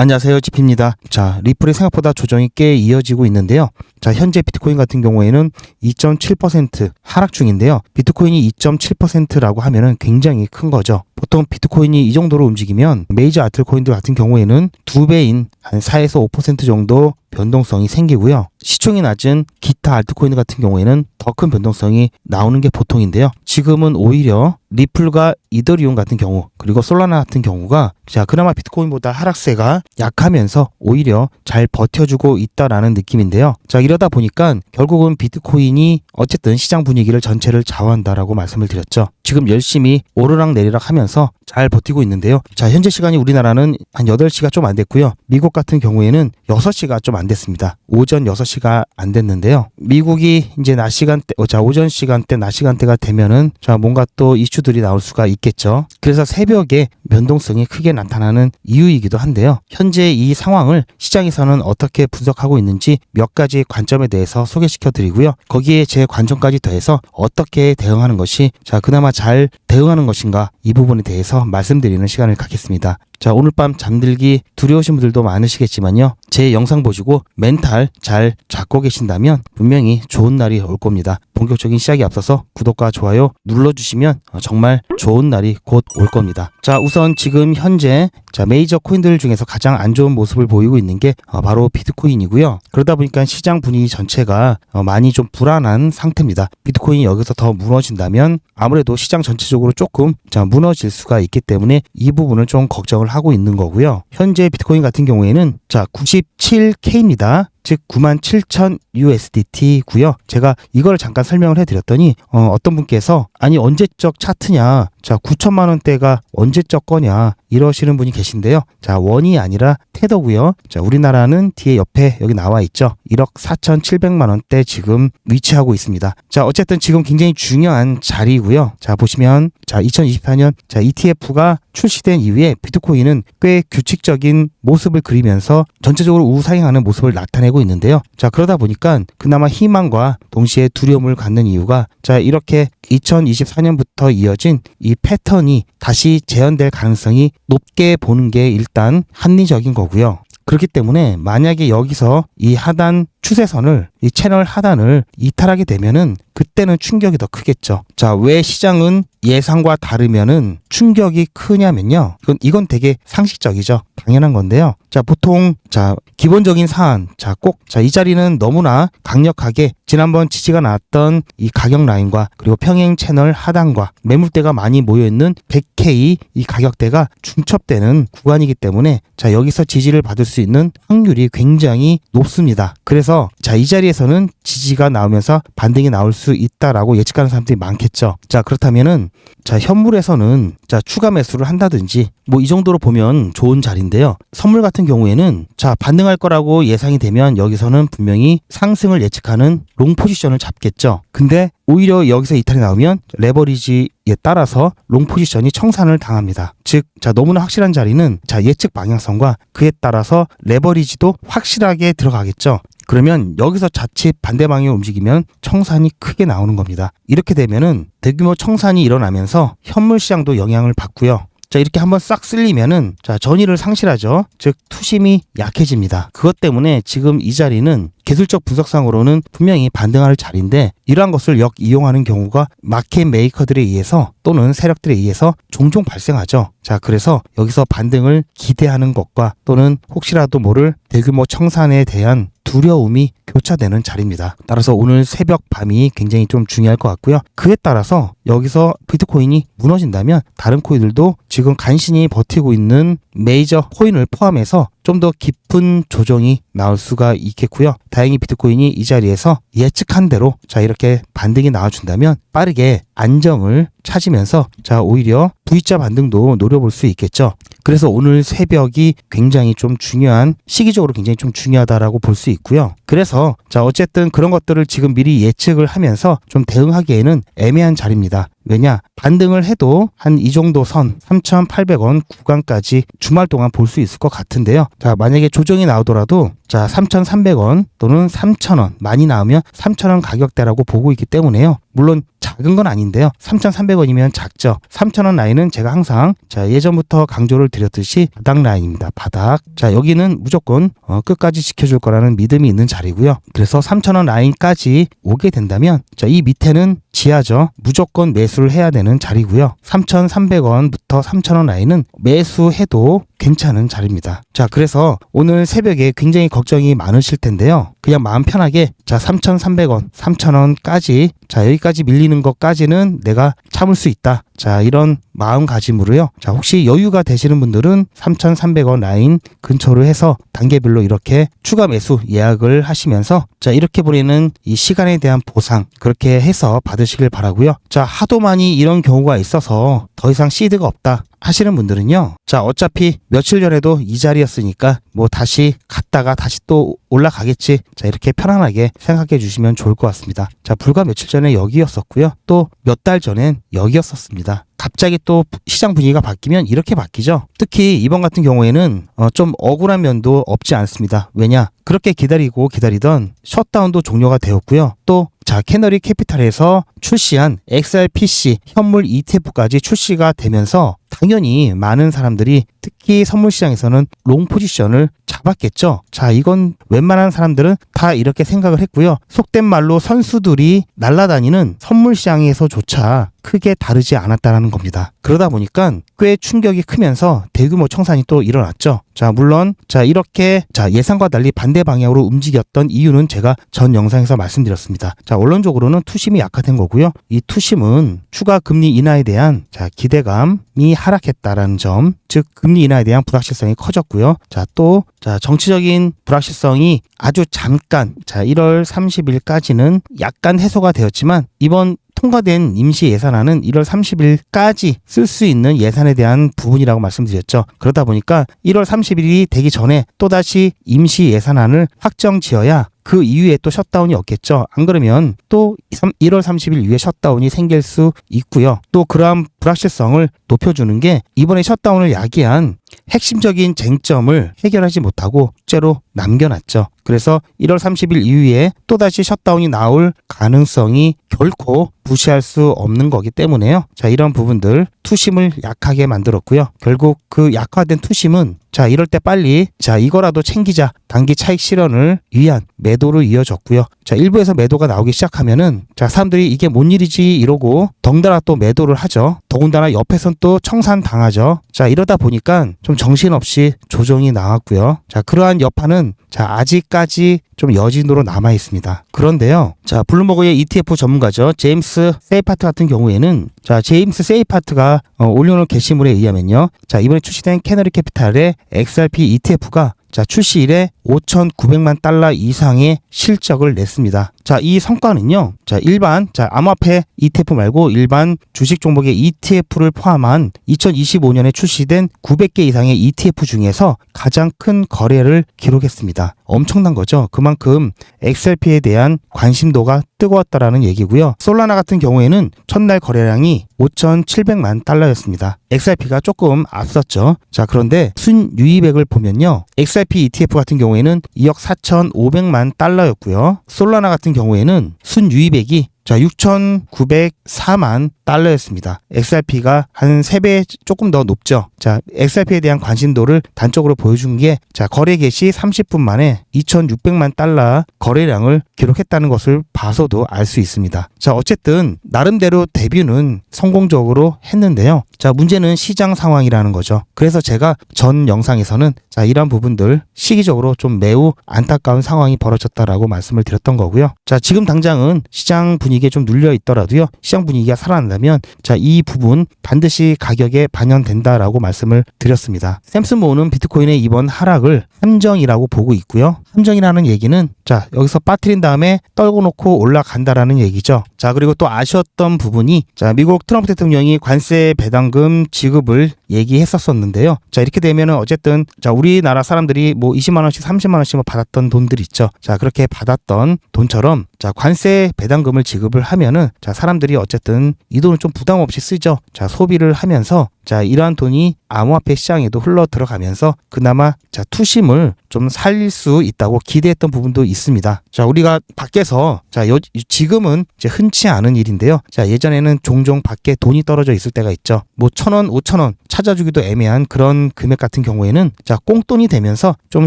안녕하세요, 지피입니다. 자, 리플의 생각보다 조정이 꽤 이어지고 있는데요. 자, 현재 비트코인 같은 경우에는 2.7% 하락 중인데요. 비트코인이 2.7%라고 하면은 굉장히 큰 거죠. 보통 비트코인이 이 정도로 움직이면 메이저 알트코인들 같은 경우에는 2배인 한 4에서 5% 정도 변동성이 생기고요. 시총이 낮은 기타 알트코인 같은 경우에는 더 큰 변동성이 나오는 게 보통인데요. 지금은 오히려 리플과 이더리움 같은 경우, 그리고 솔라나 같은 경우가 자, 그나마 비트코인보다 하락세가 약하면서 오히려 잘 버텨주고 있다라는 느낌인데요. 자, 이러다 보니까 결국은 비트코인이 어쨌든 시장 분위기를 전체를 좌우한다라고 말씀을 드렸죠. 지금 열심히 오르락 내리락 하면서 잘 버티고 있는데요. 자, 현재 시간이 우리나라는 한 8시가 좀 안 됐고요. 미국 같은 경우에는 6시가 좀 안 됐습니다. 오전 6시가 안 됐는데요. 미국이 이제 낮 시간대, 오전 시간대, 낮 시간대가 되면은 자, 뭔가 또 이슈들이 나올 수가 있겠죠. 그래서 새벽에 변동성이 크게 나타나는 이유이기도 한데요. 현재 이 상황을 시장에서는 어떻게 분석하고 있는지 몇 가지 관점에 대해서 소개시켜 드리고요. 거기에 제 관점까지 더해서 어떻게 대응하는 것이 자, 그나마 잘 대응하는 것인가, 이 부분에 대해서 말씀드리는 시간을 갖겠습니다. 자, 오늘 밤 잠들기 두려우신 분들도 많으시겠지만요. 제 영상 보시고 멘탈 잘 잡고 계신다면 분명히 좋은 날이 올 겁니다. 본격적인 시작에 앞서서 구독과 좋아요 눌러주시면 정말 좋은 날이 곧 올 겁니다. 자, 우선 지금 현재 자, 메이저 코인들 중에서 가장 안 좋은 모습을 보이고 있는 게 바로 비트코인이고요. 그러다 보니까 시장 분위기 전체가 많이 좀 불안한 상태입니다. 비트코인이 여기서 더 무너진다면 아무래도 시장 전체적으로 조금 자, 무너질 수가 있기 때문에 이 부분을 좀 걱정을 하고 있는 거고요. 현재 비트코인 같은 경우에는 자, 97K입니다. 즉 97,000 USDT고요. 제가 이걸 잠깐 설명을 해드렸더니 어떤 분께서 아니 언제적 차트냐, 자 9천만 원대가 언제적 거냐 이러시는 분이 계신데요. 자, 원이 아니라 테더고요. 자, 우리나라는 뒤에 옆에 여기 나와 있죠. 1억 4,700만 원대 지금 위치하고 있습니다. 자, 어쨌든 지금 굉장히 중요한 자리고요. 자, 보시면 자, 2024년 자, ETF가 출시된 이후에 비트코인은 꽤 규칙적인 모습을 그리면서 전체적으로 우상향하는 모습을 나타내고 있는데요. 자, 그러다 보니까 그나마 희망과 동시에 두려움을 갖는 이유가 자, 이렇게 2024년부터 이어진 이 패턴이 다시 재현될 가능성이 높게 보는 게 일단 합리적인 거고요. 그렇기 때문에 만약에 여기서 이 하단 추세선을, 이 채널 하단을 이탈하게 되면은 그때는 충격이 더 크겠죠. 자, 왜 시장은 예상과 다르면은 충격이 크냐면요. 이건 되게 상식적이죠. 당연한 건데요. 자, 보통 자, 기본적인 사안, 자, 꼭 자, 이 자리는 너무나 강력하게 지난번 지지가 나왔던 이 가격 라인과 그리고 평행 채널 하단과 매물대가 많이 모여 있는 100K 이 가격대가 중첩되는 구간이기 때문에 자, 여기서 지지를 받을 수 있는 확률이 굉장히 높습니다. 그래서 자, 이 자리에서는 지지가 나오면서 반등이 나올 수 있다라고 예측하는 사람들이 많겠죠. 자, 그렇다면은 자, 현물에서는 자, 추가 매수를 한다든지 뭐 이 정도로 보면 좋은 자리인데요. 선물 같은 경우에는 자, 반등할 거라고 예상이 되면 여기서는 분명히 상승을 예측하는 롱 포지션을 잡겠죠. 근데 오히려 여기서 이탈이 나오면 레버리지에 따라서 롱 포지션이 청산을 당합니다. 즉, 자, 너무나 확실한 자리는 자, 예측 방향성과 그에 따라서 레버리지도 확실하게 들어가겠죠. 그러면 여기서 자칫 반대 방향으로 움직이면 청산이 크게 나오는 겁니다. 이렇게 되면은 대규모 청산이 일어나면서 현물 시장도 영향을 받고요. 자, 이렇게 한번 싹 쓸리면은 자, 전의를 상실하죠. 즉, 투심이 약해집니다. 그것 때문에 지금 이 자리는 기술적 분석상으로는 분명히 반등할 자리인데 이러한 것을 역이용하는 경우가 마켓 메이커들에 의해서 또는 세력들에 의해서 종종 발생하죠. 자, 그래서 여기서 반등을 기대하는 것과 또는 혹시라도 모를 대규모 청산에 대한 두려움이 교차되는 자리입니다. 따라서 오늘 새벽 밤이 굉장히 좀 중요할 것 같고요. 그에 따라서 여기서 비트코인이 무너진다면 다른 코인들도 지금 간신히 버티고 있는 메이저 코인을 포함해서 좀 더 깊은 조정이 나올 수가 있겠고요. 다행히 비트코인이 이 자리에서 예측한 대로 자, 이렇게 반등이 나와준다면 빠르게 안정을 찾으면서 자, 오히려 V자 반등도 노려볼 수 있겠죠. 그래서 오늘 새벽이 굉장히 좀 중요한, 시기적으로 굉장히 좀 중요하다라고 볼 수 있고요. 그래서 자, 어쨌든 그런 것들을 지금 미리 예측을 하면서 좀 대응하기에는 애매한 자리입니다. 왜냐? 반등을 해도 한 이 정도 선 3,800원 구간까지 주말 동안 볼 수 있을 것 같은데요. 자, 만약에 조정이 나오더라도 자, 3,300원 또는 3,000원 많이 나오면 3,000원 가격대라고 보고 있기 때문에요. 물론 작은 건 아닌데요. 3,300원이면 작죠. 3,000원 라인은 제가 항상 자, 예전부터 강조를 드렸듯이 바닥 라인입니다. 바닥. 자, 여기는 무조건 끝까지 지켜줄 거라는 믿음이 있는 자리고요. 그래서 3,000원 라인까지 오게 된다면 자, 이 밑에는 지하죠. 무조건 매수를 해야 되는 자리고요. 3,300원부터 3,000원 라인은 매수해도 괜찮은 자리입니다. 자, 그래서 오늘 새벽에 굉장히 걱정이 많으실 텐데요. 그냥 마음 편하게 자, 3,300원, 3,000원까지 자, 여기까지 밀리는 것까지는 내가 참을 수 있다. 자, 이런 마음가짐으로요. 자, 혹시 여유가 되시는 분들은 3,300원 라인 근처로 해서 단계별로 이렇게 추가 매수 예약을 하시면서 자, 이렇게 보내는 이 시간에 대한 보상 그렇게 해서 받으시길 바라고요. 자, 하도 많이 이런 경우가 있어서 더 이상 시드가 없다 하시는 분들은요. 자, 어차피 며칠 전에도 이 자리였으니까 뭐 다시 갔다가 다시 또 올라가겠지. 자, 이렇게 편안하게 생각해 주시면 좋을 것 같습니다. 자, 불과 며칠 전에 여기였었고요. 또 몇 달 전엔 여기였었습니다. 갑자기 또 시장 분위기가 바뀌면 이렇게 바뀌죠. 특히 이번 같은 경우에는 좀 억울한 면도 없지 않습니다. 왜냐? 그렇게 기다리던 셧다운도 종료가 되었고요. 또 자, 캐너리 캐피탈에서 출시한 XRPC 현물 ETF까지 출시가 되면서 당연히 많은 사람들이 특히 선물 시장에서는 롱 포지션을 잡았겠죠. 자, 이건 웬만한 사람들은 다 이렇게 생각을 했고요. 속된 말로 선수들이 날아다니는 선물 시장에서조차 크게 다르지 않았다라는 겁니다. 그러다 보니까 꽤 충격이 크면서 대규모 청산이 또 일어났죠. 자, 물론 자, 이렇게 자, 예상과 달리 반대 방향으로 움직였던 이유는 제가 전 영상에서 말씀드렸습니다. 자, 원론적으로는 투심이 약화된 거고요. 이 투심은 추가 금리 인하에 대한 자, 기대감이 하락했다라는 점, 즉 금리 인하에 대한 불확실성이 커졌고요. 자, 또 자, 정치적인 불확실성이 아주 잠깐 자, 1월 30일까지는 약간 해소가 되었지만 이번 통과된 임시 예산안은 1월 30일까지 쓸 수 있는 예산에 대한 부분이라고 말씀드렸죠. 그러다 보니까 1월 30일이 되기 전에 또다시 임시 예산안을 확정 지어야 그 이후에 또 셧다운이 없겠죠. 안 그러면 또 1월 30일 이후에 셧다운이 생길 수 있고요. 또 그러한 불확실성을 높여주는 게 이번에 셧다운을 야기한 핵심적인 쟁점을 해결하지 못하고 숙제로 남겨놨죠. 그래서 1월 30일 이후에 또다시 셧다운이 나올 가능성이 결코 무시할 수 없는 거기 때문에요. 자, 이런 부분들 투심을 약하게 만들었고요. 결국 그 약화된 투심은 자, 이럴 때 빨리 자, 이거라도 챙기자. 단기 차익 실현을 위한 매도로 이어졌고요. 자, 일부에서 매도가 나오기 시작하면은 자, 사람들이 이게 뭔 일이지 이러고 덩달아 또 매도를 하죠. 더군다나 옆에선 또 청산 당하죠. 자, 이러다 보니까 좀 정신없이 조정이 나왔고요. 자, 그러한 여파는 자, 아직까지 좀 여진으로 남아 있습니다. 그런데요. 자, 블룸버그의 ETF 전문가죠. 제임스 세이파트 같은 경우에는 자, 제임스 세이파트가 올려놓은 게시물에 의하면요. 자, 이번에 출시된 캐너리 캐피탈의 XRP ETF가 자, 출시 이래 5,900만 달러 이상의 실적을 냈습니다. 자, 이 성과는요. 자, 일반 암호화폐 ETF 말고 일반 주식 종목의 ETF를 포함한 2025년에 출시된 900개 이상의 ETF 중에서 가장 큰 거래를 기록했습니다. 엄청난 거죠. 그만큼 XRP에 대한 관심도가 뜨거웠다라는 얘기고요. 솔라나 같은 경우에는 첫날 거래량이 5,700만 달러였습니다. XRP가 조금 앞섰죠. 자, 그런데 순유입액을 보면요. XRP ETF 같은 경우에는 2억 4,500만 달러였고요. 솔라나 같은 경우에는 순유입액이 자, 6,904만 달러였습니다. XRP가 한 3배 조금 더 높죠. 자, XRP에 대한 관심도를 단적으로 보여준 게 자, 거래 개시 30분 만에 2,600만 달러 거래량을 기록했다는 것을 봐서도 알 수 있습니다. 자, 어쨌든 나름대로 데뷔는 성공적으로 했는데요. 자, 문제는 시장 상황이라는 거죠. 그래서 제가 전 영상에서는 자, 이런 부분들 시기적으로 좀 매우 안타까운 상황이 벌어졌다라고 말씀을 드렸던 거고요. 자, 지금 당장은 시장 분위기에 좀 눌려 있더라도요. 시장 분위기가 살아난다면 자, 이 부분 반드시 가격에 반영된다라고 말씀을 드렸습니다. 샘슨 모어는 비트코인의 이번 하락을 함정이라고 보고 있고요. 함정이라는 얘기는 자, 여기서 빠뜨린 다음에 떨고 놓고 올라간다라는 얘기죠. 자, 그리고 또 아쉬웠던 부분이 자, 미국 트럼프 대통령이 관세 배당금 지급을 얘기했었었는데요. 자, 이렇게 되면은 어쨌든 자, 우리나라 사람들이 뭐 20만 원씩 30만 원씩 뭐 받았던 돈들 있죠. 자, 그렇게 받았던 돈처럼 자, 관세 배당금을 지급을 하면은 자, 사람들이 어쨌든 이 돈을 좀 부담 없이 쓰죠. 자, 소비를 하면서 자, 이러한 돈이 암호화폐 시장에도 흘러 들어가면서 그나마 자, 투심을 좀 살릴 수 있다고 기대했던 부분도 있습니다. 자, 우리가 밖에서 자, 지금은 이제 흔치 않은 일인데요. 자, 예전에는 종종 밖에 돈이 떨어져 있을 때가 있죠. 뭐 1,000원, 5,000원 찾아주기도 애매한 그런 금액 같은 경우에는 자, 꽁돈이 되면서 좀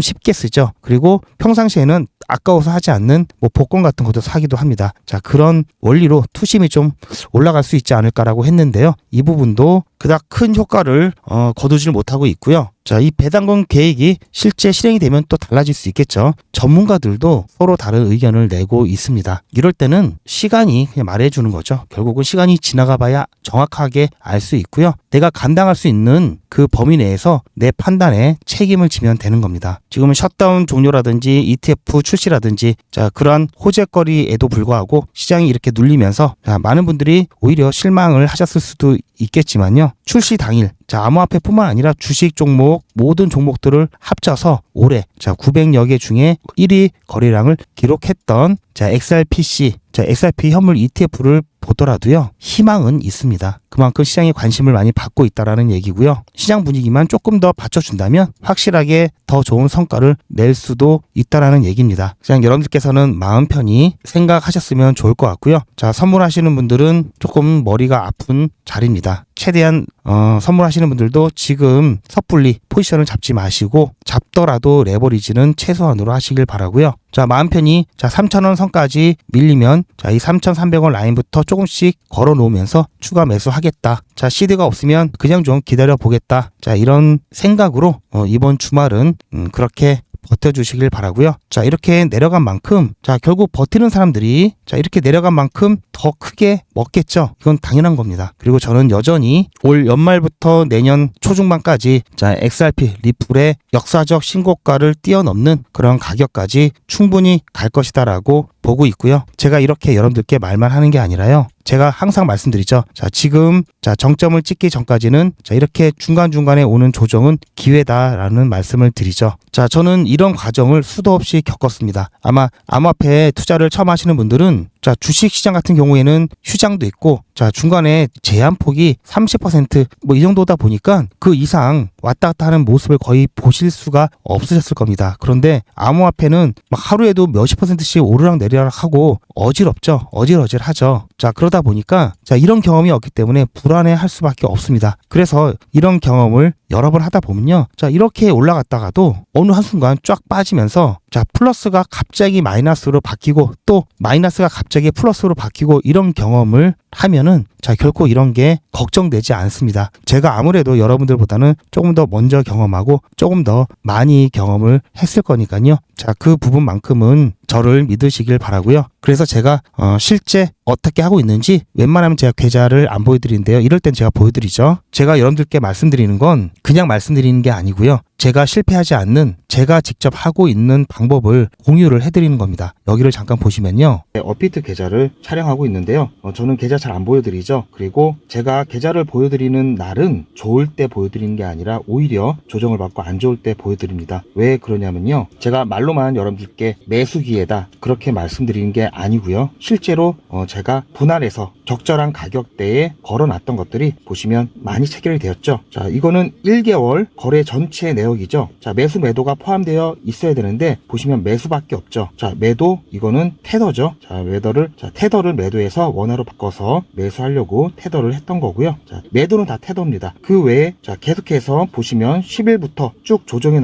쉽게 쓰죠. 그리고 평상시에는 아까워서 하지 않는 뭐 복권 같은 것도 사기도 합니다. 자, 그런 원리로 투심이 좀 올라갈 수 있지 않을까라고 했는데요. 이 부분도 그닥 큰 효과를 거두질 못하고 있고요. 자, 이 배당금 계획이 실제 실행이 되면 또 달라질 수 있겠죠. 전문가들도 서로 다른 의견을 내고 있습니다. 이럴 때는 시간이 그냥 말해주는 거죠. 결국은 시간이 지나가 봐야 정확하게 알 수 있고요. 내가 감당할 수 있는 그 범위 내에서 내 판단에 책임을 지면 되는 겁니다. 지금은 셧다운 종료라든지 ETF 출시라든지 자, 그러한 호재거리에도 불구하고 시장이 이렇게 눌리면서 자, 많은 분들이 오히려 실망을 하셨을 수도 있겠지만요. 출시 당일 자, 암호화폐뿐만 아니라 주식 종목 모든 종목들을 합쳐서 올해 자, 900여 개 중에 1위 거래량을 기록했던 자, XRPC 자, XRP 현물 ETF를 보더라도요, 희망은 있습니다. 그만큼 시장에 관심을 많이 받고 있다라는 얘기고요. 시장 분위기만 조금 더 받쳐준다면 확실하게 더 좋은 성과를 낼 수도 있다라는 얘기입니다. 그냥 여러분들께서는 마음 편히 생각하셨으면 좋을 것 같고요. 자, 선물하시는 분들은 조금 머리가 아픈 자리입니다. 최대한 선물하시는 분들도 지금 섣불리 포지션을 잡지 마시고 잡더라도 레버리지는 최소한으로 하시길 바라고요. 자, 마음 편히 자, 3,000원 선까지 밀리면 자, 이 3,300원 라인부터 조금씩 걸어 놓으면서 추가 매수하겠다. 자, 시드가 없으면 그냥 좀 기다려 보겠다. 자, 이런 생각으로 이번 주말은 그렇게 버텨주시길 바라고요. 자, 이렇게 내려간 만큼 자, 결국 버티는 사람들이 자, 이렇게 내려간 만큼 더 크게 먹겠죠. 이건 당연한 겁니다. 그리고 저는 여전히 올 연말부터 내년 초중반까지 자, XRP 리플의 역사적 신고가를 뛰어넘는 그런 가격까지 충분히 갈 것이다라고 보고 있고요. 제가 이렇게 여러분들께 말만 하는 게 아니라요. 제가 항상 말씀드리죠. 자, 지금 자, 정점을 찍기 전까지는 자, 이렇게 중간중간에 오는 조정은 기회다라는 말씀을 드리죠. 자, 저는 이런 과정을 수도 없이 겪었습니다. 아마 암호화폐에 투자를 처음 하시는 분들은 자, 주식시장 같은 경우에는 휴장도 있고 자, 중간에 제한폭이 30% 뭐 이 정도다 보니까 그 이상 왔다 갔다 하는 모습을 거의 보실 수가 없으셨을 겁니다. 그런데 암호화폐는 막 하루에도 몇십 %씩 오르락 내리락 하고 어지럽죠. 어질어질하죠. 자, 그러다 보니까 자, 이런 경험이 없기 때문에 불안해할 수밖에 없습니다. 그래서 이런 경험을 여러 번 하다 보면요. 자, 이렇게 올라갔다가도 어느 한순간 쫙 빠지면서 자, 플러스가 갑자기 마이너스로 바뀌고 또 마이너스가 갑자기 플러스로 바뀌고 이런 경험을 하면은 자, 결코 이런 게 걱정되지 않습니다. 제가 아무래도 여러분들보다는 조금 더 먼저 경험하고 조금 더 많이 경험을 했을 거니까요. 자, 그 부분만큼은 저를 믿으시길 바라고요. 그래서 제가 실제 어떻게 하고 있는지 웬만하면 제가 계좌를 안 보여드리는데요. 이럴 땐 제가 보여드리죠. 제가 여러분들께 말씀드리는 건 그냥 말씀드리는 게 아니고요. 제가 실패하지 않는 제가 직접 하고 있는 방법을 공유를 해드리는 겁니다. 여기를 잠깐 보시면요. 업비트 계좌를 촬영하고 있는데요. 저는 계좌 잘 안 보여드리죠. 그리고 제가 계좌를 보여드리는 날은 좋을 때 보여드리는 게 아니라 오히려 조정을 받고 안 좋을 때 보여드립니다. 왜 그러냐면요. 제가 말로만 여러분들께 매수 기회다 그렇게 말씀드리는 게 아니고요. 실제로 제가 분할해서 적절한 가격대에 걸어놨던 것들이 보시면 많이 체결이 되었죠. 자, 이거는 1개월 거래 전체 내역이죠. 자, 매수 매도가 포함되어 있어야 되는데 보시면 매수밖에 없죠. 자, 매도 이거는 테더죠. 자, 테더를 매도해서 원화로 바꿔서 매수하려고 테더를 했던 거고요. 자, 매도는 다 테더입니다. 그 외에 자, 계속해서 보시면 10일부터 쭉 조정이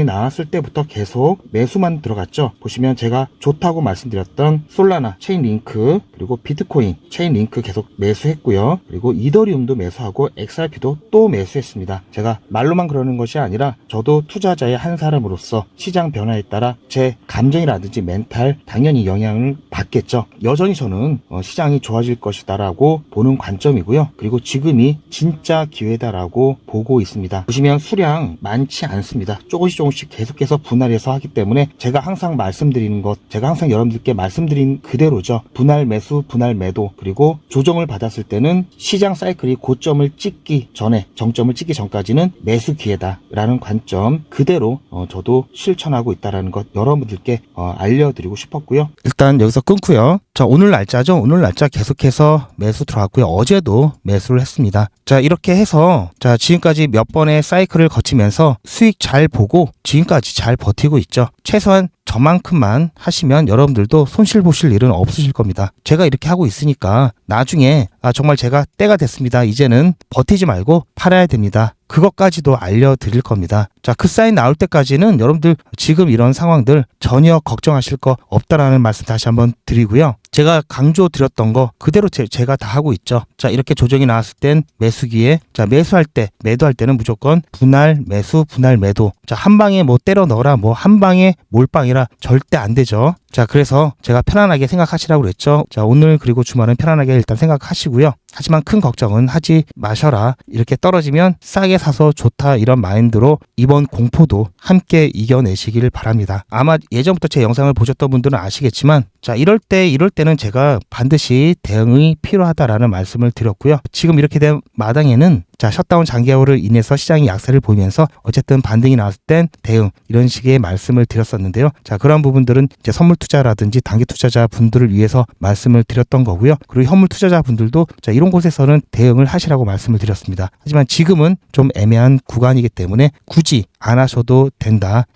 나왔을 때부터 계속 매수만 들어갔죠. 보시면 제가 좋다고 말씀드렸던 솔라나, 체인링크, 그리고 비트코인, 체인링크 계속 매수했고요. 그리고 이더리움도 매수하고 XRP도 또 매수했습니다. 제가 말로만 그러는 것이 아니라 저도 투자자의 한 사람으로서 시장 변화에 따라 제 감정이라든지 멘탈 당연히 영향을 받겠죠. 여전히 저는 시장이 좋아질 것이다라고 보는 관점이고요. 그리고 지금이 진짜 기회다라고 보고 있습니다. 보시면 수량 많지 않습니다. 조금씩 계속해서 분할해서 하기 때문에 제가 항상 말씀드리는 말씀드리는 것, 제가 항상 여러분들께 말씀드린 그대로죠. 분할 매수, 분할 매도, 그리고 조정을 받았을 때는 시장 사이클이 고점을 찍기 전에, 정점을 찍기 전까지는 매수 기회다 라는 관점 그대로 저도 실천하고 있다는 것 여러분들께 알려드리고 싶었고요. 일단 여기서 끊고요. 자, 오늘 날짜죠. 오늘 날짜 계속해서 매수 들어갔고요. 어제도 매수를 했습니다. 자, 이렇게 해서 자, 지금까지 몇 번의 사이클을 거치면서 수익 잘 보고 지금까지 잘 버티고 있죠. 최소한 저만큼만 하시면 여러분들도 손실 보실 일은 없으실 겁니다. 제가 이렇게 하고 있으니까 나중에 정말 제가 때가 됐습니다. 이제는 버티지 말고 팔아야 됩니다. 그것까지도 알려드릴 겁니다. 자, 그 사인 나올 때까지는 여러분들 지금 이런 상황들 전혀 걱정하실 거 없다라는 말씀 다시 한번 드리고요. 제가 강조 드렸던 거 그대로 제가 다 하고 있죠. 자, 이렇게 조정이 나왔을 땐 매수기에, 자, 매수할 때, 매도할 때는 무조건 분할 매수, 분할 매도. 자, 한 방에 뭐 때려 넣어라, 뭐 한 방에 몰빵이라 절대 안 되죠. 자, 그래서 제가 편안하게 생각하시라고 그랬죠. 자, 오늘 그리고 주말은 편안하게 일단 생각하시고요. 하지만 큰 걱정은 하지 마셔라. 이렇게 떨어지면 싸게 사서 좋다, 이런 마인드로 이번 공포도 함께 이겨내시길 바랍니다. 아마 예전부터 제 영상을 보셨던 분들은 아시겠지만, 자, 이럴 때는 제가 반드시 대응이 필요하다라는 말씀을 드렸고요. 지금 이렇게 된 마당에는 자, 셧다운 장기화로 인해서 시장이 약세를 보이면서 어쨌든 반등이 나왔을 땐 대응, 이런 식의 말씀을 드렸었는데요. 자, 그런 부분들은 이제 선물 투자라든지 단기 투자자 분들을 위해서 말씀을 드렸던 거고요. 그리고 현물 투자자 분들도 자, 이런 곳에서는 대응을 하시라고 말씀을 드렸습니다. 하지만 지금은 좀 애매한 구간이기 때문에 굳이 안 하셔도 된다,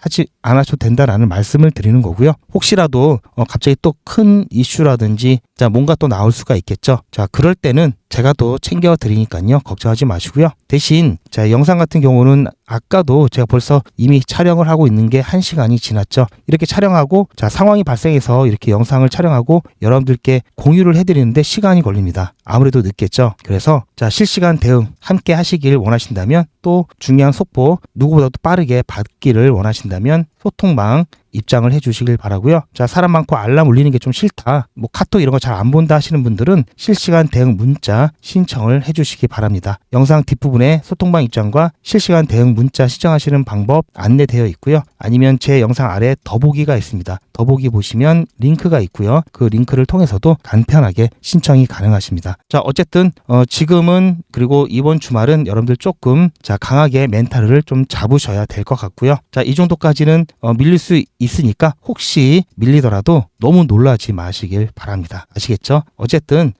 안 하셔도 된다라는 말씀을 드리는 거고요. 혹시라도 갑자기 또 큰 이슈라든지 자, 뭔가 또 나올 수가 있겠죠. 자, 그럴 때는 제가 또 챙겨 드리니까요. 걱정하지 마시고요. 대신 자, 영상 같은 경우는 아까도 제가 벌써 이미 촬영을 하고 있는 게 1시간이 지났죠. 이렇게 촬영하고 자, 상황이 발생해서 이렇게 영상을 촬영하고 여러분들께 공유를 해드리는데 시간이 걸립니다. 아무래도 늦겠죠. 그래서 자, 실시간 대응 함께 하시길 원하신다면, 또 중요한 속보 누구보다도 빠르게 받기를 원하신다면 소통방 입장을 해주시길 바라고요. 자, 사람 많고 알람 울리는 게 좀 싫다, 뭐 카톡 이런 거 잘 안 본다 하시는 분들은 실시간 대응 문자 신청을 해주시기 바랍니다. 영상 뒷부분에 소통방 입장과 실시간 대응 문자 신청하시는 방법 안내되어 있고요. 아니면 제 영상 아래 더보기가 있습니다. 더보기 보시면 링크가 있고요. 그 링크를 통해서도 간편하게 신청이 가능하십니다. 자, 어쨌든 지금은, 그리고 이번 주말은 여러분들 조금 자, 강하게 멘탈을 좀 잡으셔야 될 것 같고요. 자, 이 정도까지는 밀릴 수 있으니까 혹시 밀리더라도 너무 놀라지 마시길 바랍니다. 아시겠죠? 어쨌든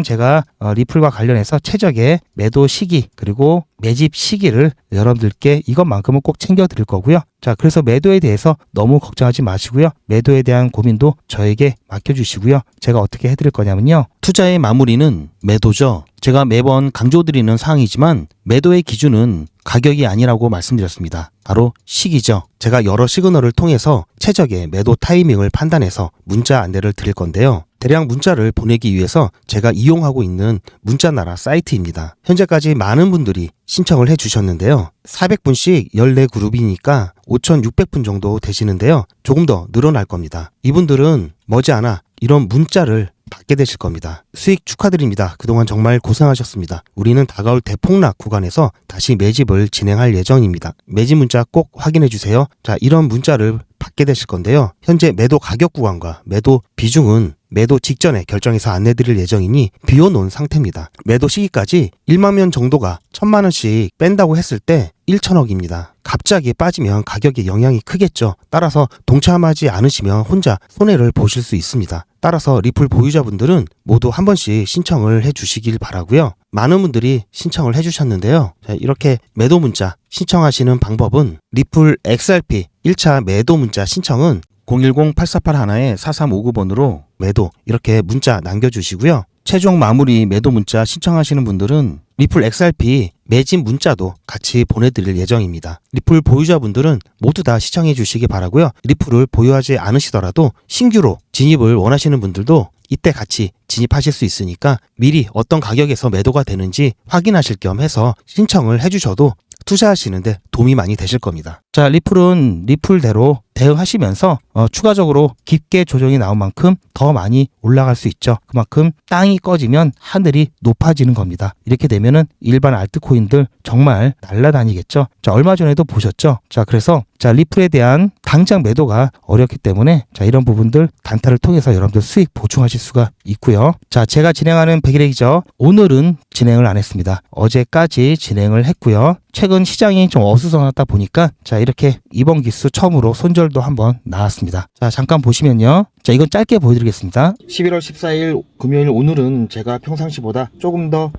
제가 리플과 관련해서 최적의 매도 시기 그리고 매집 시기를 여러분들께 이것만큼은 꼭 챙겨 드릴 거고요. 자, 그래서 매도에 대해서 너무 걱정하지 마시고요. 매도에 대한 고민도 저에게 맡겨주시고요. 제가 어떻게 해드릴 거냐면요. 투자의 마무리는 매도죠. 제가 매번 강조드리는 사항이지만 매도의 기준은 가격이 아니라고 말씀드렸습니다. 바로 시기죠. 제가 여러 시그널을 통해서 최적의 매도 타이밍을 판단해서 문자 안내를 드릴 건데요. 대량 문자를 보내기 위해서 제가 이용하고 있는 문자나라 사이트입니다. 현재까지 많은 분들이 신청을 해주셨는데요. 400분씩 14그룹이니까 5,600분 정도 되시는데요. 조금 더 늘어날 겁니다. 이분들은 머지않아 이런 문자를 받게 되실 겁니다. 수익 축하드립니다. 그동안 정말 고생하셨습니다. 우리는 다가올 대폭락 구간에서 다시 매집을 진행할 예정입니다. 매집 문자 꼭 확인해 주세요. 자, 이런 문자를 받게 되실 건데요. 현재 매도 가격 구간과 매도 비중은 매도 직전에 결정해서 안내드릴 예정이니 비워놓은 상태입니다. 매도 시기까지 1만 명 정도가 1,000만 원씩 뺀다고 했을 때 1,000억입니다. 갑자기 빠지면 가격에 영향이 크겠죠. 따라서 동참하지 않으시면 혼자 손해를 보실 수 있습니다. 따라서 리플 보유자분들은 모두 한 번씩 신청을 해주시길 바라고요. 많은 분들이 신청을 해주셨는데요. 자, 이렇게 매도 문자 신청하시는 방법은 리플 XRP 1차 매도 문자 신청은 010-8481-4359번으로 매도 이렇게 문자 남겨주시고요. 최종 마무리 매도 문자 신청하시는 분들은 리플 XRP 매집 문자도 같이 보내드릴 예정입니다. 리플 보유자분들은 모두 다 시청해 주시기 바라고요. 리플을 보유하지 않으시더라도 신규로 진입을 원하시는 분들도 이때 같이 진입하실 수 있으니까 미리 어떤 가격에서 매도가 되는지 확인하실 겸 해서 신청을 해주셔도 투자하시는데 도움이 많이 되실 겁니다. 자, 리플은 리플대로 대응하시면서 추가적으로 깊게 조정이 나온 만큼 더 많이 올라갈 수 있죠. 그만큼 땅이 꺼지면 하늘이 높아지는 겁니다. 이렇게 되면은 일반 알트코인들 정말 날아다니겠죠. 자, 얼마 전에도 보셨죠? 자, 그래서 리플에 대한 당장 매도가 어렵기 때문에 이런 부분들 단타를 통해서 여러분들 수익 보충하실 수가 있고요. 자, 제가 진행하는 백일의 기적 오늘은 진행을 안 했습니다. 어제까지 진행을 했고요. 최근 시장이 좀 어수선하다 보니까 이렇게 이번 기수 처음으로 손절도 한번 나왔습니다. 자, 잠깐 보시면요. 자, 이건 짧게 보여드리겠습니다. 11월 14일 금요일 오늘은 제가 평상시보다 조금 더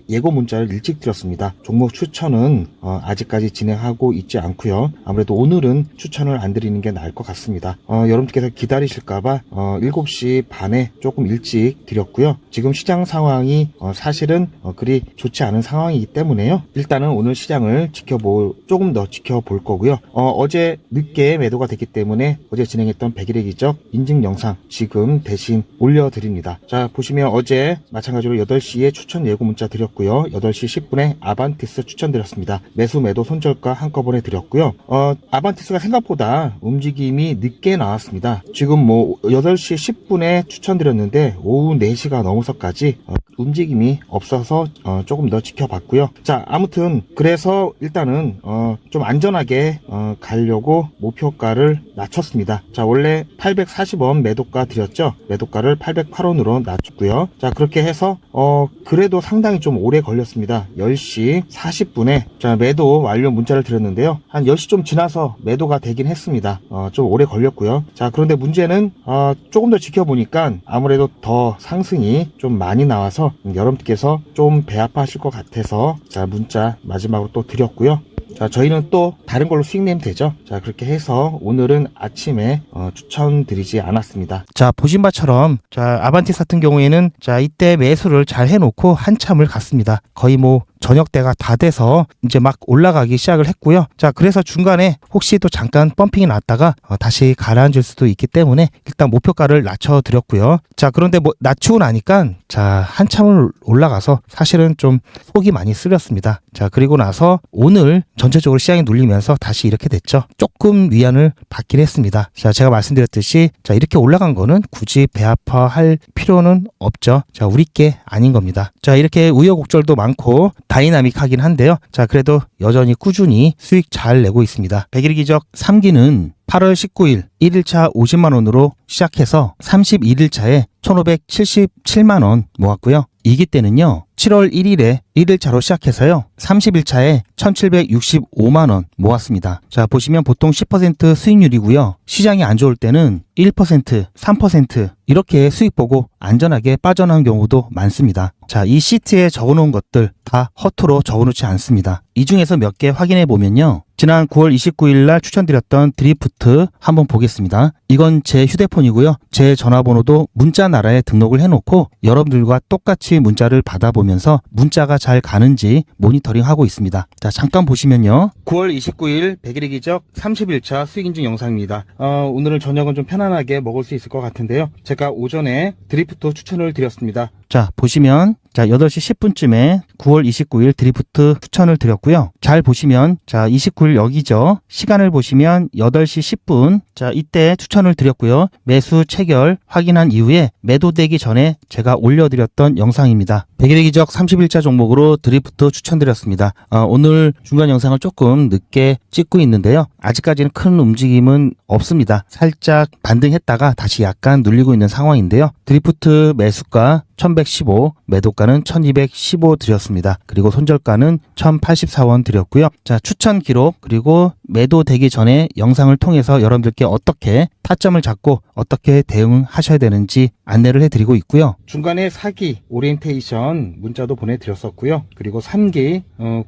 예고 문자를 일찍 드렸습니다. 종목 추천은 아직까지 진행하고 있지 않고요. 아무래도 오늘은 추천을 안 드리는 게 나을 것 같습니다. 여러분께서 기다리실까봐 7시 반에 조금 일찍 드렸고요. 지금 시장 상황이 사실은 그리 좋지 않은 상황이기 때문에요. 일단은 오늘 시장을 조금 더 지켜볼 거고요. 어제 늦게 매도가 됐기 때문에 어제 진행했던 백일의 기적 인증 영상 지금 대신 올려드립니다. 자, 보시면 어제 마찬가지로 8시에 추천 예고 문자 드렸고요. 8시 10분에 아반티스 추천드렸습니다. 매수 매도 손절가 한꺼번에 드렸고요. 아반티스가 생각보다 움직임이 늦게 나왔습니다. 지금 8시 10분에 추천드렸는데 오후 4시가 넘어서까지 움직임이 없어서 조금 더 지켜봤고요. 자, 아무튼 그래서 일단은 좀 안전하게 가려고 목표가를 낮췄습니다. 자, 원래 840원 매도가 드렸죠. 매도가를 808원으로 낮췄고요. 자, 그렇게 해서 그래도 상당히 좀 오래 걸렸습니다. 10시 40분에 매도 완료 문자를 드렸는데요. 한 10시 좀 지나서 매도가 되긴 했습니다. 좀 오래 걸렸고요. 자, 그런데 문제는 조금 더 지켜보니까 아무래도 더 상승이 좀 많이 나와서 여러분께서 좀 배 아파하실 것 같아서 문자 마지막으로 또 드렸고요. 자, 저희는 또 다른 걸로 수익 내면 되죠. 자, 그렇게 해서 오늘은 아침에 추천드리지 않았습니다. 자, 보신 바처럼 아반티스 같은 경우에는 이때 매수를 잘 해놓고 한참을 갔습니다. 거의 저녁 때가 다 돼서 이제 막 올라가기 시작을 했고요. 자, 그래서 중간에 혹시 또 잠깐 펌핑이 났다가 다시 가라앉을 수도 있기 때문에 일단 목표가를 낮춰드렸고요. 자, 그런데 낮추고 나니까 한참을 올라가서 사실은 좀 속이 많이 쓰렸습니다. 자, 그리고 나서 오늘 전체적으로 시장이 눌리면서 다시 이렇게 됐죠. 조금 위안을 받긴 했습니다. 자, 제가 말씀드렸듯이 이렇게 올라간 거는 굳이 배 아파할 필요는 없죠. 자, 우리 게 아닌 겁니다. 자, 이렇게 우여곡절도 많고 다이나믹하긴 한데요. 자, 그래도 여전히 꾸준히 수익 잘 내고 있습니다. 백일 기적 3기는 8월 19일 1일차 50만원으로 시작해서 31일차에 1577만원 모았고요. 2기 때는요, 7월 1일에 1일차로 시작해서요, 30일차에 1765만원 모았습니다. 자, 보시면 보통 10% 수익률이고요. 시장이 안 좋을 때는 1%, 3% 이렇게 수익 보고 안전하게 빠져나온 경우도 많습니다. 자, 이 시트에 적어놓은 것들 다 허투루 적어놓지 않습니다. 이 중에서 몇 개 확인해 보면요. 지난 9월 29일 날 추천드렸던 드리프트 한번 보겠습니다. 이건 제 휴대폰이고요. 제 전화번호도 문자 나라에 등록을 해놓고 여러분들과 똑같이 문자를 받아보면서 문자가 잘 가는지 모니터링하고 있습니다. 자, 잠깐 보시면요. 9월 29일 백일의 기적 30일차 수익인증 영상입니다. 오늘은 저녁은 좀 편안하게 먹을 수 있을 것 같은데요. 제가 오전에 드리프트 추천을 드렸습니다. 자, 보시면 8시 10분쯤에 9월 29일 드리프트 추천을 드렸고요. 잘 보시면 29일 여기죠. 시간을 보시면 8시 10분. 자, 이때 추천을 드렸고요. 매수 체결 확인한 이후에 매도되기 전에 제가 올려드렸던 영상입니다. 백일의 기적 30일차 종목으로 드리프트 추천드렸습니다. 오늘 중간 영상을 조금 늦게 찍고 있는데요. 아직까지는 큰 움직임은 없습니다. 살짝 반등했다가 다시 약간 눌리고 있는 상황인데요. 드리프트 매수가 1115, 매도가는 1215 드렸습니다. 그리고 손절가는 1084원 드렸고요. 자, 추천 기록 그리고 매도되기 전에 영상을 통해서 여러분들께 어떻게 타점을 잡고 어떻게 대응하셔야 되는지 안내를 해드리고 있고요. 중간에 4기 오리엔테이션 문자도 보내드렸었고요. 그리고 3기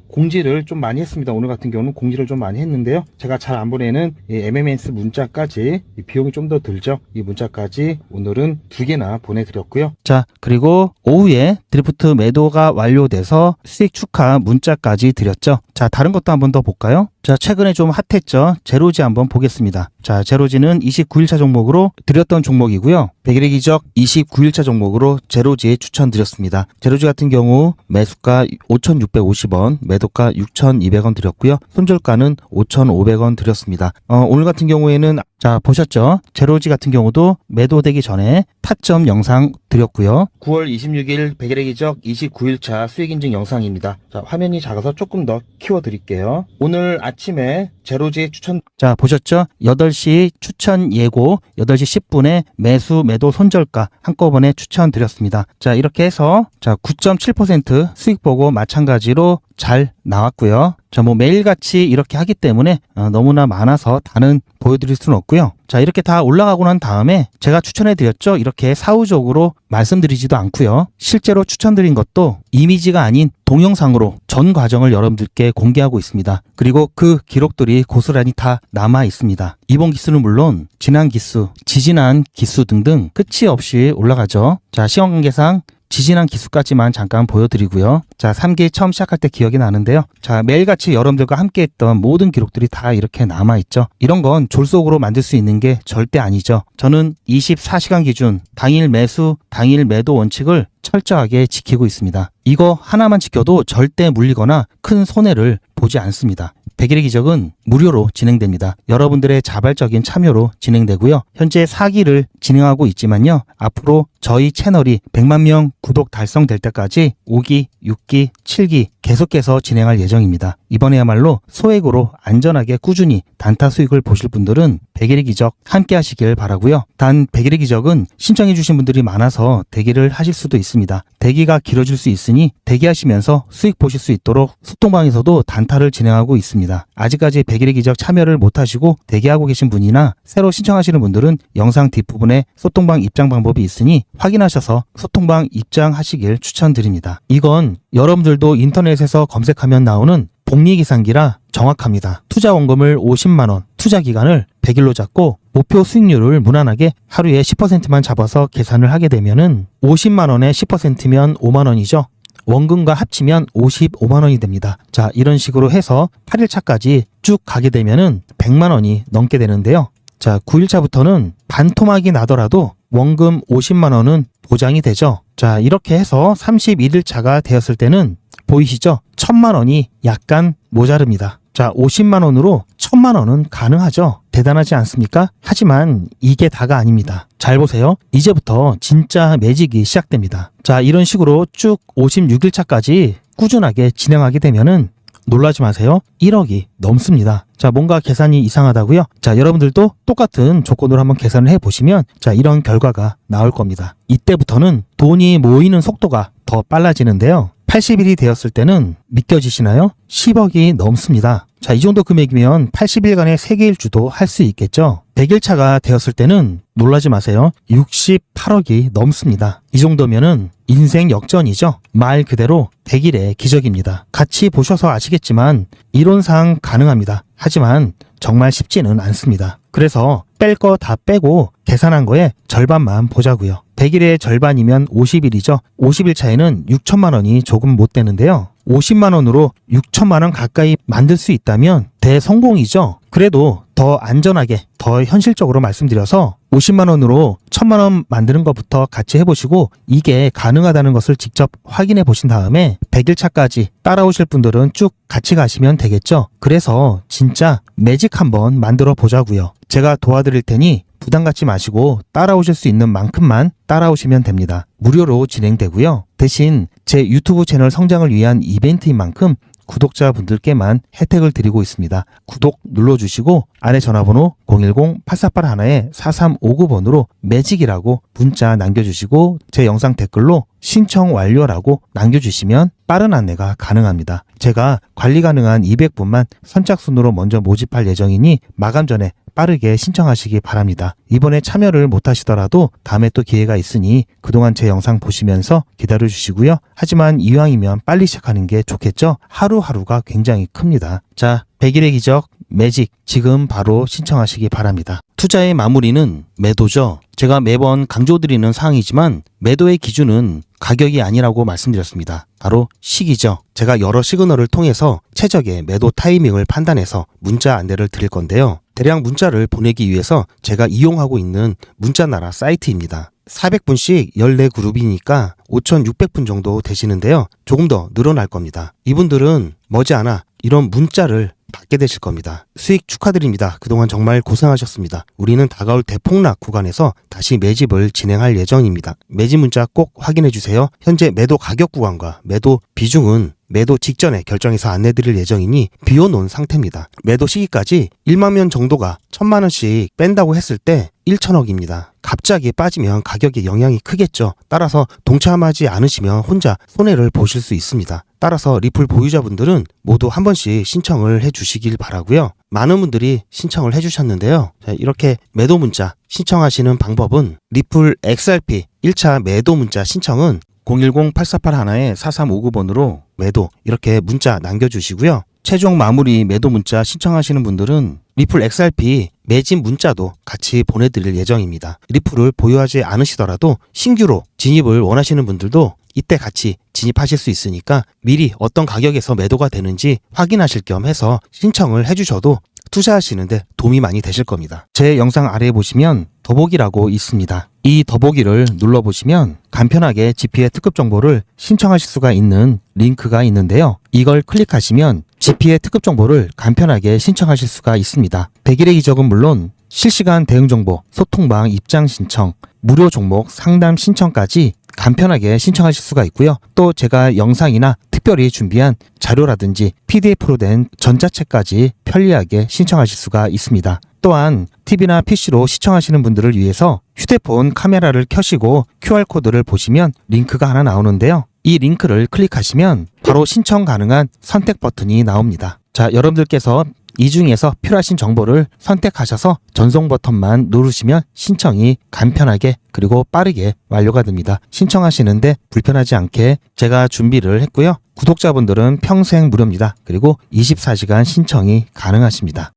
공지를 좀 많이 했습니다. 오늘 같은 경우는 공지를 좀 많이 했는데요. 제가 잘 안 보내는 이 MMS 문자까지 비용이 좀 더 들죠. 이 문자까지 오늘은 2개나 보내드렸고요. 자, 그리고 오후에 드리프트 매도가 완료돼서 수익 축하 문자까지 드렸죠. 자, 다른 것도 한번 더 볼까요? 자, 최근에 좀 핫했죠. 제로지 한번 보겠습니다. 자, 제로지는 29일차 종목으로 드렸던 종목이고요. 100일의 기적 29일차 종목으로 제로지 추천드렸습니다. 제로지 같은 경우 매수가 5,650원, 매도가 6,200원 드렸고요. 손절가는 5,500원 드렸습니다. 오늘 같은 경우에는 자 보셨죠? 제로지 같은 경우도 매도되기 전에 타점 영상 드렸고요. 9월 26일 100일의 기적 29일차 수익 인증 영상입니다. 자, 화면이 작아서 조금 더 키워드릴게요. 오늘 아침에 제로지 추천 자 보셨죠? 8시 추천 예고 8시 10분에 매수 매도 손절가 한꺼번에 추천드렸습니다. 자 이렇게 해서 자 9.7% 수익 보고 마찬가지로 잘 나왔고요. 자 뭐 매일같이 이렇게 하기 때문에 너무나 많아서 다는 보여드릴 수는 없고요. 자 이렇게 다 올라가고 난 다음에 제가 추천해드렸죠. 이렇게 사후적으로 말씀드리지도 않고요. 실제로 추천드린 것도 이미지가 아닌 동영상으로 전 과정을 여러분들께 공개하고 있습니다. 그리고 그 기록들이 고스란히 다 남아 있습니다. 이번 기수는 물론 지난 기수, 지지난 기수 등등 끝이 없이 올라가죠. 자 시간관계상 지지난 기수까지만 잠깐 보여드리고요. 자 3기 처음 시작할 때 기억이 나는데요. 자 매일같이 여러분들과 함께 했던 모든 기록들이 다 이렇게 남아있죠. 이런 건 졸속으로 만들 수 있는 게 절대 아니죠. 저는 24시간 기준 당일 매수, 당일 매도 원칙을 철저하게 지키고 있습니다. 이거 하나만 지켜도 절대 물리거나 큰 손해를 보지 않습니다. 100일의 기적은 무료로 진행됩니다. 여러분들의 자발적인 참여로 진행되고요. 현재 4기를 진행하고 있지만요. 앞으로 저희 채널이 100만 명 구독 달성될 때까지 5기, 6기, 7기 계속해서 진행할 예정입니다. 이번에야말로 소액으로 안전하게 꾸준히 단타 수익을 보실 분들은 100일의 기적 함께 하시길 바라고요. 단 100일의 기적은 신청해 주신 분들이 많아서 대기를 하실 수도 있습니다. 대기가 길어질 수 있으니 대기하시면서 수익 보실 수 있도록 소통방에서도 단타를 진행하고 있습니다. 아직까지 100일의 기적 참여를 못하시고 대기하고 계신 분이나 새로 신청하시는 분들은 영상 뒷부분에 소통방 입장 방법이 있으니 확인하셔서 소통방 입장하시길 추천드립니다. 이건 여러분들도 인터넷에서 검색하면 나오는 복리계산기라 정확합니다. 투자 원금을 50만원, 투자 기간을 100일로 잡고 목표 수익률을 무난하게 하루에 10%만 잡아서 계산을 하게 되면은 50만원에 10%면 5만원이죠. 원금과 합치면 55만원이 됩니다. 자, 이런 식으로 해서 8일차까지 쭉 가게 되면은 100만원이 넘게 되는데요. 자, 9일차부터는 반토막이 나더라도 원금 50만원은 보장이 되죠. 자, 이렇게 해서 31일차가 되었을 때는 보이시죠? 1000만원이 약간 모자릅니다. 자, 50만원으로 1000만원은 가능하죠. 대단하지 않습니까? 하지만 이게 다가 아닙니다. 잘 보세요. 이제부터 진짜 매직이 시작됩니다. 자, 이런 식으로 쭉 56일차까지 꾸준하게 진행하게 되면은 놀라지 마세요. 1억이 넘습니다. 자, 뭔가 계산이 이상하다고요? 자, 여러분들도 똑같은 조건으로 한번 계산을 해보시면 자, 이런 결과가 나올 겁니다. 이때부터는 돈이 모이는 속도가 더 빨라지는데요. 80일이 되었을 때는 믿겨지시나요? 10억이 넘습니다. 자, 이 정도 금액이면 80일간의 세계일주도 할 수 있겠죠. 100일차가 되었을 때는 놀라지 마세요. 68억이 넘습니다. 이 정도면은 인생 역전이죠. 말 그대로 100일의 기적입니다. 같이 보셔서 아시겠지만 이론상 가능합니다. 하지만 정말 쉽지는 않습니다. 그래서 뺄 거 다 빼고 계산한 거에 절반만 보자고요. 100일의 절반이면 50일이죠. 50일 차에는 6천만 원이 조금 못 되는데요. 50만 원으로 6천만 원 가까이 만들 수 있다면 대성공이죠. 그래도 더 안전하게, 더 현실적으로 말씀드려서 50만 원으로 1000만 원 만드는 것부터 같이 해보시고 이게 가능하다는 것을 직접 확인해 보신 다음에 100일 차까지 따라오실 분들은 쭉 같이 가시면 되겠죠. 그래서 진짜 매직 한번 만들어 보자고요. 제가 도와드릴 테니 부담 갖지 마시고 따라오실 수 있는 만큼만 따라오시면 됩니다. 무료로 진행되고요. 대신 제 유튜브 채널 성장을 위한 이벤트인 만큼 구독자분들께만 혜택을 드리고 있습니다. 구독 눌러주시고 아래 전화번호 010-8481-4359번으로 매직이라고 문자 남겨주시고 제 영상 댓글로 신청 완료라고 남겨주시면 빠른 안내가 가능합니다. 제가 관리 가능한 200분만 선착순으로 먼저 모집할 예정이니 마감 전에 빠르게 신청하시기 바랍니다. 이번에 참여를 못하시더라도 다음에 또 기회가 있으니 그동안 제 영상 보시면서 기다려주시고요. 하지만 이왕이면 빨리 시작하는 게 좋겠죠? 하루하루가 굉장히 큽니다. 자, 100일의 기적 매직 지금 바로 신청하시기 바랍니다. 투자의 마무리는 매도죠. 제가 매번 강조드리는 사항이지만 매도의 기준은 가격이 아니라고 말씀드렸습니다. 바로 시기죠. 제가 여러 시그널을 통해서 최적의 매도 타이밍을 판단해서 문자 안내를 드릴 건데요. 대량 문자를 보내기 위해서 제가 이용하고 있는 문자나라 사이트입니다. 400분씩 14그룹이니까 5,600분 정도 되시는데요. 조금 더 늘어날 겁니다. 이분들은 머지않아 이런 문자를 받게 되실 겁니다. 수익 축하드립니다. 그동안 정말 고생하셨습니다. 우리는 다가올 대폭락 구간에서 다시 매집을 진행할 예정입니다. 매집 문자 꼭 확인해 주세요. 현재 매도 가격 구간과 매도 비중은 매도 직전에 결정해서 안내드릴 예정이니 비워놓은 상태입니다. 매도 시기까지 1만 명 정도가 1,000만 원씩 뺀다고 했을 때 1천억입니다. 갑자기 빠지면 가격에 영향이 크겠죠. 따라서 동참하지 않으시면 혼자 손해를 보실 수 있습니다. 따라서 리플 보유자분들은 모두 한 번씩 신청을 해주시길 바라고요. 많은 분들이 신청을 해주셨는데요. 자, 이렇게 매도 문자 신청하시는 방법은 리플 XRP 1차 매도 문자 신청은 010-8481-4359번으로 매도 이렇게 문자 남겨주시고요. 최종 마무리 매도 문자 신청하시는 분들은 리플 XRP 매집 문자도 같이 보내드릴 예정입니다. 리플을 보유하지 않으시더라도 신규로 진입을 원하시는 분들도 이때 같이 진입하실 수 있으니까 미리 어떤 가격에서 매도가 되는지 확인하실 겸 해서 신청을 해주셔도 투자하시는데 도움이 많이 되실 겁니다. 제 영상 아래에 보시면 더보기라고 있습니다. 이 더보기를 눌러보시면 간편하게 GP의 특급 정보를 신청하실 수가 있는 링크가 있는데요. 이걸 클릭하시면 GP의 특급 정보를 간편하게 신청하실 수가 있습니다. 100일의 기적은 물론 실시간 대응 정보, 소통방 입장 신청, 무료 종목 상담 신청까지 간편하게 신청하실 수가 있고요. 또 제가 영상이나 특별히 준비한 자료라든지 PDF로 된 전자책까지 편리하게 신청하실 수가 있습니다. 또한 TV나 PC로 시청하시는 분들을 위해서 휴대폰 카메라를 켜시고 QR코드를 보시면 링크가 하나 나오는데요. 이 링크를 클릭하시면 바로 신청 가능한 선택 버튼이 나옵니다. 자, 여러분들께서 이 중에서 필요하신 정보를 선택하셔서 전송 버튼만 누르시면 신청이 간편하게 그리고 빠르게 완료가 됩니다. 신청하시는데 불편하지 않게 제가 준비를 했고요. 구독자분들은 평생 무료입니다. 그리고 24시간 신청이 가능하십니다.